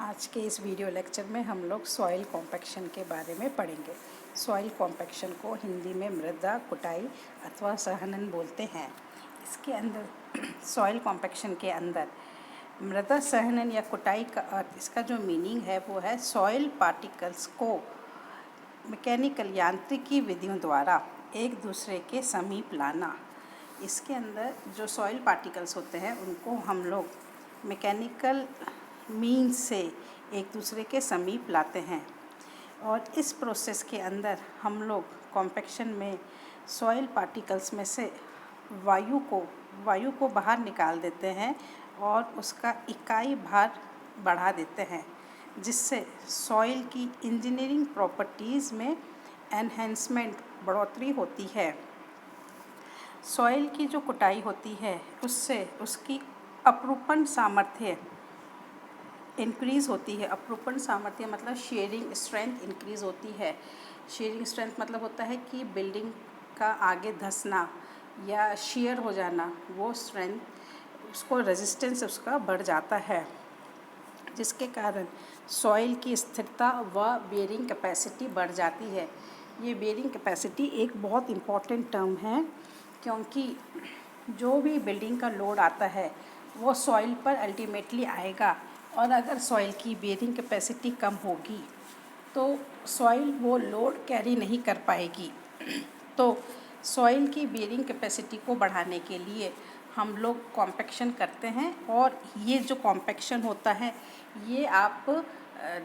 आज के इस वीडियो लेक्चर में हम लोग सॉइल कॉम्पैक्शन के बारे में पढ़ेंगे। सॉइल कॉम्पैक्शन को हिंदी में मृदा कुटाई अथवा सहनन बोलते हैं। इसके अंदर सॉइल कॉम्पैक्शन के अंदर मृदा सहनन या कुटाई का अर्थ, इसका जो मीनिंग है वो है सॉइल पार्टिकल्स को मैकेनिकल यांत्रिकी विधियों द्वारा एक दूसरे के समीप लाना। इसके अंदर जो सॉइल पार्टिकल्स होते हैं उनको हम लोग मैकेनिकल मीन्स से एक दूसरे के समीप लाते हैं और इस प्रोसेस के अंदर हम लोग कॉम्पैक्शन में सॉइल पार्टिकल्स में से वायु को बाहर निकाल देते हैं और उसका इकाई भार बढ़ा देते हैं, जिससे सॉइल की इंजीनियरिंग प्रॉपर्टीज़ में एनहेंसमेंट बढ़ोतरी होती है। सॉइल की जो कुटाई होती है उससे उसकी अपरूपण सामर्थ्य इंक्रीज़ होती है। अपरूपण सामर्थ्य मतलब शेयरिंग स्ट्रेंथ इंक्रीज़ होती है। शेयरिंग स्ट्रेंथ मतलब होता है कि बिल्डिंग का आगे धंसना या शेयर हो जाना, वो स्ट्रेंथ उसको रेजिस्टेंस उसका बढ़ जाता है, जिसके कारण सॉइल की स्थिरता व बेयरिंग कैपेसिटी बढ़ जाती है। ये बेयरिंग कैपेसिटी एक बहुत इम्पॉर्टेंट टर्म है, क्योंकि जो भी बिल्डिंग का लोड आता है वो सॉइल पर अल्टीमेटली आएगा, और अगर सॉइल की बेयरिंग कैपेसिटी कम होगी तो सॉइल वो लोड कैरी नहीं कर पाएगी। तो सॉइल की बेयरिंग कैपेसिटी को बढ़ाने के लिए हम लोग कॉम्पैक्शन करते हैं, और ये जो कॉम्पैक्शन होता है ये आप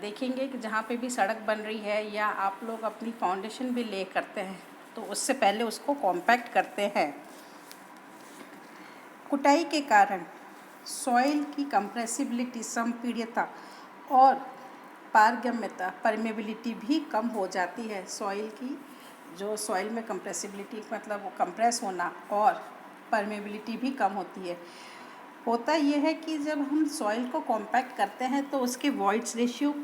देखेंगे कि जहाँ पे भी सड़क बन रही है या आप लोग अपनी फाउंडेशन भी ले करते हैं तो उससे पहले उसको कॉम्पैक्ट करते हैं। कुटाई के कारण सॉइल की कंप्रेसिबिलिटी, संपीड्यता और पारगम्यता, परमेबिलिटी भी कम हो जाती है। सॉइल की जो सॉइल में कंप्रेसिबिलिटी मतलब वो कंप्रेस होना और परमेबिलिटी भी कम होती है। होता यह है कि जब हम सॉइल को कॉम्पैक्ट करते हैं तो उसके वॉइड्स रेशियो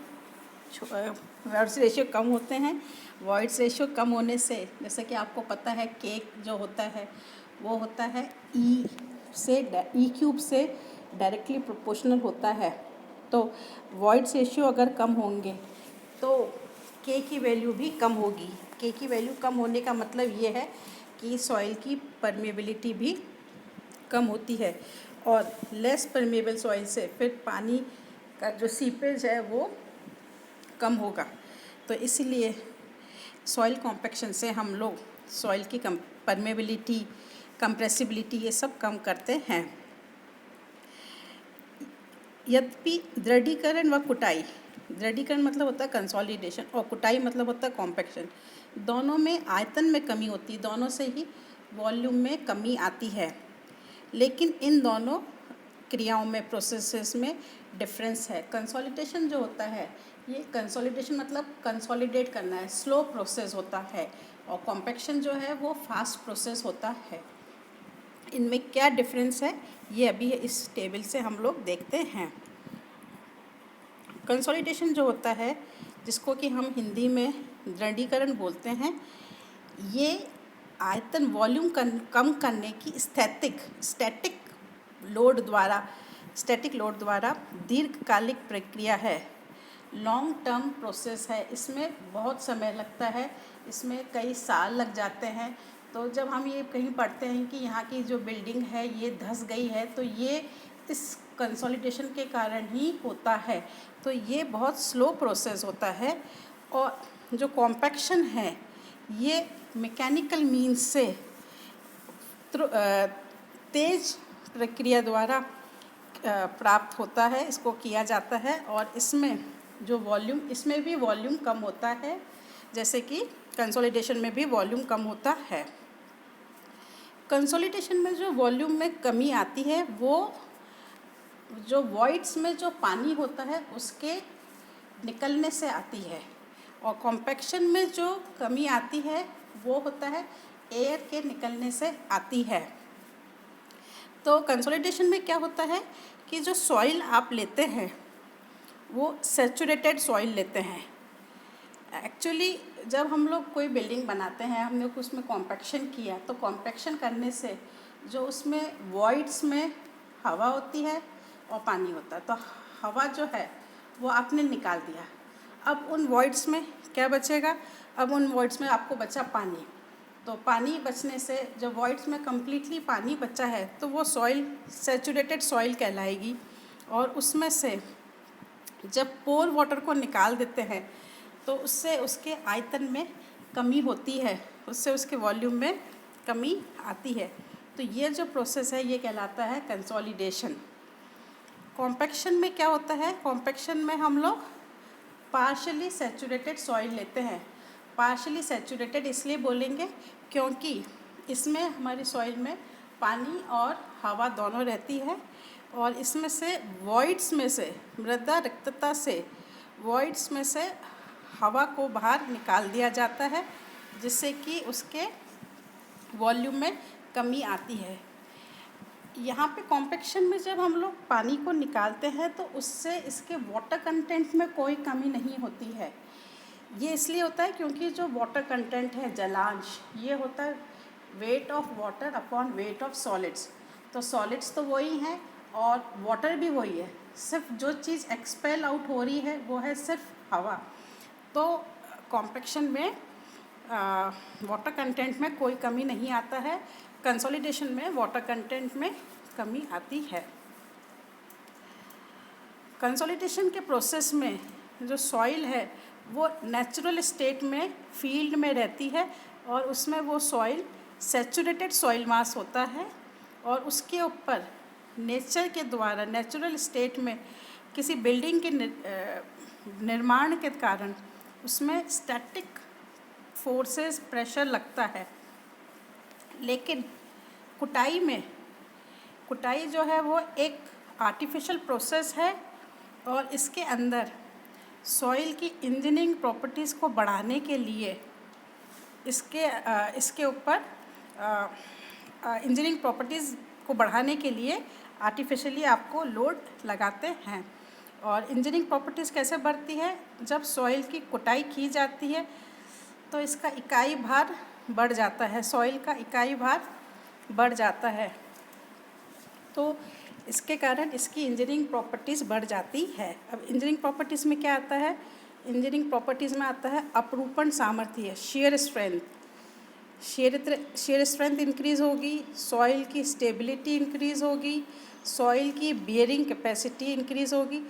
कम होते हैं। वॉइड्स रेशियो कम होने से, जैसे कि आपको पता है केक जो होता है वो होता है ई क्यूब से डायरेक्टली प्रोपोर्शनल होता है। तो वॉइड्स रेशियो अगर कम होंगे तो के की वैल्यू भी कम होगी। के की वैल्यू कम होने का मतलब ये है कि सॉइल की परमेबिलिटी भी कम होती है, और लेस परमेबल सॉइल से फिर पानी का जो सीपेज है वो कम होगा। तो इसीलिए सॉइल कॉम्पैक्शन से हम लोग सॉइल की परमेबिलिटी, कंप्रेसिबिलिटी ये सब कम करते हैं। यद्यपि दृढ़ीकरण व कुटाई, दृढ़ीकरण मतलब होता है कंसोलिडेशन और कुटाई मतलब होता है कॉम्पैक्शन, दोनों में आयतन में कमी होती है, दोनों से ही वॉल्यूम में कमी आती है। लेकिन इन दोनों क्रियाओं में, प्रोसेसेस में डिफरेंस है। कंसोलिडेशन जो होता है, ये कंसोलिडेशन मतलब कंसोलिडेट करना है, स्लो प्रोसेस होता है, और कॉम्पैक्शन जो है वो फास्ट प्रोसेस होता है। इनमें क्या डिफरेंस है ये अभी इस टेबल से हम लोग देखते हैं। कंसोलिडेशन जो होता है, जिसको कि हम हिंदी में दृढ़ीकरण बोलते हैं, ये आयतन वॉल्यूम कम करने की स्टैटिक लोड द्वारा दीर्घकालिक प्रक्रिया है, लॉन्ग टर्म प्रोसेस है। इसमें बहुत समय लगता है, इसमें कई साल लग जाते हैं। तो जब हम ये कहीं पढ़ते हैं कि यहाँ की जो बिल्डिंग है ये धंस गई है, तो ये इस कंसोलिडेशन के कारण ही होता है। तो ये बहुत स्लो प्रोसेस होता है। और जो कॉम्पैक्शन है ये मैकेनिकल मीन्स से तेज प्रक्रिया द्वारा प्राप्त होता है, इसको किया जाता है। और इसमें जो वॉल्यूम, इसमें भी वॉल्यूम कम होता है, जैसे कि कंसोलिडेशन में भी वॉल्यूम कम होता है। कंसोलिडेशन में जो वॉल्यूम में कमी आती है वो जो वॉइड्स में जो पानी होता है उसके निकलने से आती है, और कॉम्पैक्शन में जो कमी आती है वो होता है एयर के निकलने से आती है। तो कंसोलिडेशन में क्या होता है कि जो सॉइल आप लेते हैं वो सैचुरेटेड सॉइल लेते हैं। एक्चुअली जब हम लोग कोई बिल्डिंग बनाते हैं, हमने उसमें कॉम्पैक्शन किया, तो कॉम्पैक्शन करने से जो उसमें वॉइड्स में हवा होती है और पानी होता है, तो हवा जो है वो आपने निकाल दिया। अब उन वॉइड्स में क्या बचेगा? अब उन वॉइड्स में आपको बचा पानी। तो पानी बचने से जब वॉइड्स में कम्प्लीटली पानी बचा है तो वो सॉइल सैचुरेटेड सॉइल कहलाएगी। और उसमें से जब पोर वाटर को निकाल देते हैं तो उससे उसके आयतन में कमी होती है, उससे उसके वॉल्यूम में कमी आती है। तो ये जो प्रोसेस है ये कहलाता है कंसोलिडेशन। कॉम्पैक्शन में क्या होता है? कॉम्पैक्शन में हम लोग पार्शली सैचुरेटेड सॉइल लेते हैं। पार्शली सैचुरेटेड इसलिए बोलेंगे क्योंकि इसमें हमारी सॉइल में पानी और हवा दोनों रहती है और इसमें से वॉइड्स में से, मृदा रिक्तता से वॉइड्स में से हवा को बाहर निकाल दिया जाता है जिससे कि उसके वॉल्यूम में कमी आती है। यहाँ पे कॉम्पैक्शन में जब हम लोग पानी को निकालते हैं तो उससे इसके वाटर कंटेंट में कोई कमी नहीं होती है। ये इसलिए होता है क्योंकि जो वाटर कंटेंट है, जलांश, ये होता है weight of water upon weight of solids. तो सॉलिड्स तो वही हैं और वाटर भी वही है, सिर्फ जो चीज़ एक्सपेल आउट हो रही है वो है सिर्फ हवा। तो कॉम्पैक्शन में वाटर कंटेंट में कोई कमी नहीं आता है, कंसोलिडेशन में वाटर कंटेंट में कमी आती है। कंसोलिडेशन के प्रोसेस में जो सॉइल है वो नेचुरल स्टेट में फील्ड में रहती है और उसमें वो सॉइल सैचुरेटेड सॉइल मास होता है और उसके ऊपर नेचर के द्वारा नेचुरल स्टेट में किसी बिल्डिंग के निर्माण के कारण उसमें स्टैटिक फोर्सेस प्रेशर लगता है। लेकिन कुटाई जो है वो एक आर्टिफिशियल प्रोसेस है और इसके अंदर सॉइल की इंजीनियरिंग प्रॉपर्टीज़ को बढ़ाने के लिए इसके ऊपर इंजीनियरिंग प्रॉपर्टीज़ को बढ़ाने के लिए आर्टिफिशियली आपको लोड लगाते हैं। और इंजीनियरिंग प्रॉपर्टीज़ कैसे बढ़ती है? जब सॉइल की कुटाई की जाती है तो इसका इकाई भार बढ़ जाता है, सॉइल का इकाई भार बढ़ जाता है, तो इसके कारण इसकी इंजीनियरिंग प्रॉपर्टीज़ बढ़ जाती है। अब इंजीनियरिंग प्रॉपर्टीज़ में क्या आता है? इंजीनियरिंग प्रॉपर्टीज़ में आता है अपरूपण सामर्थ्य, shear strength. Shear strength increase होगी, सॉइल की स्टेबिलिटी इंक्रीज़ होगी, सॉइल की बियरिंग कैपेसिटी इंक्रीज़ होगी,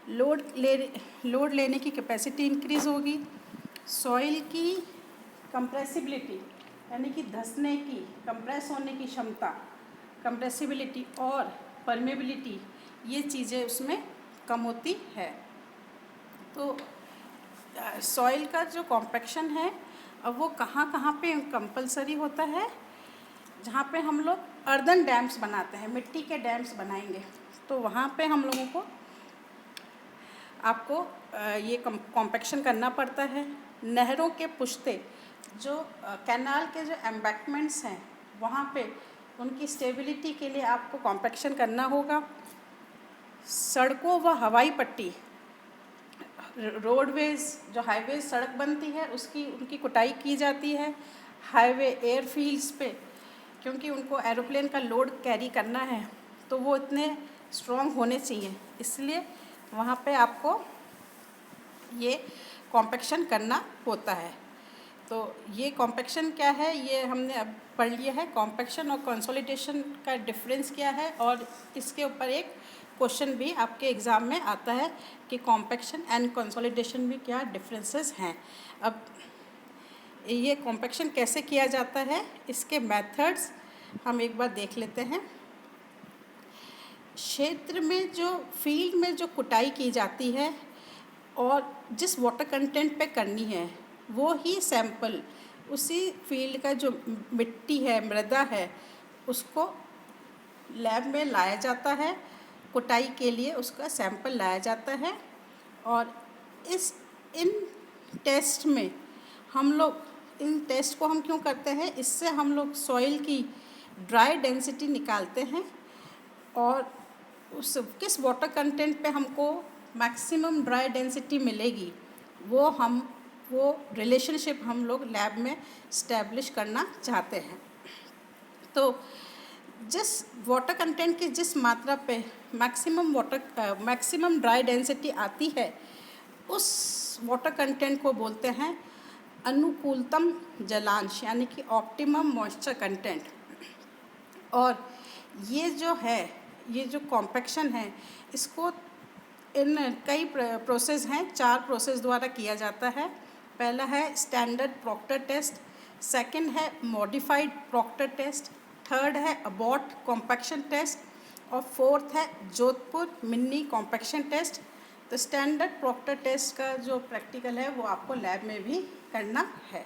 लोड लेने की कैपेसिटी इंक्रीज़ होगी, सॉइल की कंप्रेसिबिलिटी यानी कि धंसने की, कंप्रेस होने की क्षमता, कंप्रेसिबिलिटी और परमेबिलिटी, ये चीज़ें उसमें कम होती है। तो सॉइल का जो कॉम्पैक्शन है अब वो कहाँ कहाँ पे कंपलसरी होता है? जहाँ पे हम लोग अर्दन डैम्स बनाते हैं, मिट्टी के डैम्स बनाएंगे, तो वहाँ पे हम लोगों को आपको ये कॉम्पैक्शन करना पड़ता है। नहरों के पुश्ते, जो कैनाल के जो एम्बैंकमेंट्स हैं वहाँ पे उनकी स्टेबिलिटी के लिए आपको कॉम्पैक्शन करना होगा। सड़कों व हवाई पट्टी, रोडवेज़, जो हाईवेज सड़क बनती है उनकी कुटाई की जाती है। हाईवे एयरफील्ड्स पे, क्योंकि उनको एरोप्लेन का लोड कैरी करना है तो वो इतने स्ट्रॉन्ग होने चाहिए, इसलिए वहाँ पे आपको ये कॉम्पैक्शन करना होता है। तो ये कॉम्पैक्शन क्या है ये हमने अब पढ़ लिया है। कॉम्पैक्शन और कंसोलिडेशन का डिफरेंस क्या है, और इसके ऊपर एक क्वेश्चन भी आपके एग्ज़ाम में आता है कि कॉम्पैक्शन एंड कंसोलिडेशन में क्या डिफरेंसेस हैं। अब ये कॉम्पैक्शन कैसे किया जाता है, इसके मेथड्स हम एक बार देख लेते हैं। क्षेत्र में जो फील्ड में जो कुटाई की जाती है और जिस वाटर कंटेंट पे करनी है वो ही सैंपल, उसी फील्ड का जो मिट्टी है, मृदा है, उसको लैब में लाया जाता है, कुटाई के लिए उसका सैंपल लाया जाता है। और इन टेस्ट में हम लोग, इन टेस्ट को हम क्यों करते हैं, इससे हम लोग सॉइल की ड्राई डेंसिटी निकालते हैं और उस किस वाटर कंटेंट पे हमको मैक्सिमम ड्राई डेंसिटी मिलेगी वो रिलेशनशिप हम लोग लैब में इस्टेब्लिश करना चाहते हैं। तो जिस वाटर कंटेंट की जिस मात्रा पे मैक्सिमम ड्राई डेंसिटी आती है, उस वाटर कंटेंट को बोलते हैं अनुकूलतम जलांश, यानी कि ऑप्टिमम मॉइस्चर कंटेंट। और ये जो है, ये जो कॉम्पैक्शन है, इसको इन कई प्रोसेस हैं, 4 प्रोसेस द्वारा किया जाता है। पहला है स्टैंडर्ड प्रॉक्टर टेस्ट, सेकंड है मॉडिफाइड प्रॉक्टर टेस्ट, थर्ड है अबॉट कॉम्पैक्शन टेस्ट और फोर्थ है जोधपुर मिनी कॉम्पैक्शन टेस्ट। तो स्टैंडर्ड प्रॉक्टर टेस्ट का जो प्रैक्टिकल है वो आपको लैब में भी करना है।